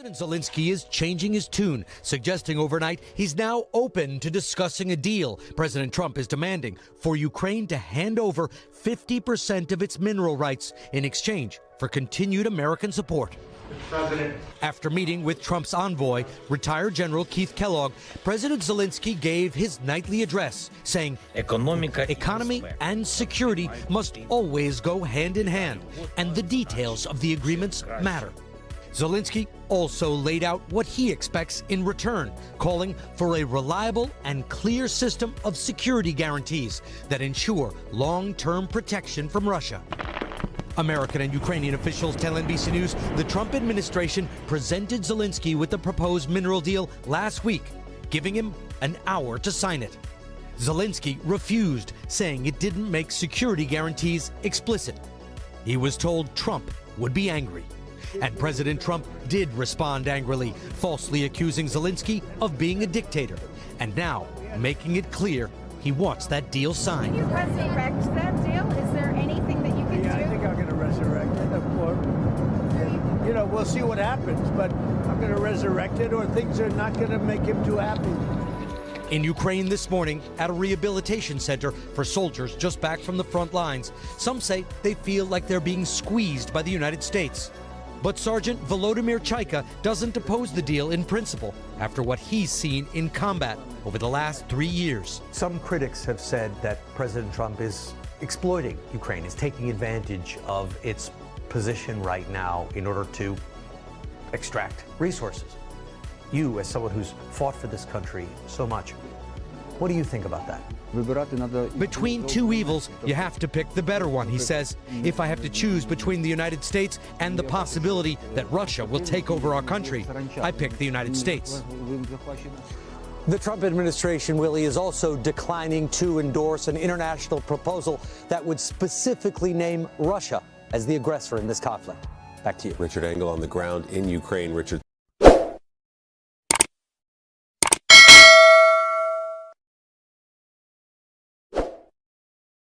President Zelenskyy is changing his tune, suggesting overnight he's now open to discussing a deal. President Trump is demanding for Ukraine to hand over 50% of its mineral rights in exchange for continued American support. After meeting with Trump's envoy, retired General Keith Kellogg, President Zelenskyy gave his nightly address, saying economy and security must always go hand in hand, and the details of the agreements matter. Zelenskyy also laid out what he expects in return, calling for a reliable and clear system of security guarantees that ensure long-term protection from Russia. American and Ukrainian officials tell NBC News the Trump administration presented Zelenskyy with the proposed mineral deal last week, giving him an hour to sign it. Zelenskyy refused, saying it didn't make security guarantees explicit. He was told Trump would be angry. And President Trump did respond angrily, falsely accusing Zelenskyy of being a dictator, and now making it clear he wants that deal signed. Can you resurrect that deal? Is there anything that you can do? I think I'm going to resurrect it. You know, we'll see what happens, but I'm going to resurrect it, or things are not going to make him too happy. In Ukraine this morning, at a rehabilitation center for soldiers just back from the front lines, some say they feel like they're being squeezed by the United States. But Sergeant Volodymyr Zelenskyy doesn't oppose the deal in principle after what he's seen in combat over the last 3 years. Some critics have said that President Trump is exploiting Ukraine, is taking advantage of its position right now in order to extract resources. You, as someone who's fought for this country so much, what do you think about that? Between two evils, you have to pick the better one, he says. If I have to choose between the United States and the possibility that Russia will take over our country, I pick the United States. The Trump administration, Willie, is also declining to endorse an international proposal that would specifically name Russia as the aggressor in this conflict. Back to you. Richard Engel on the ground in Ukraine. Richard.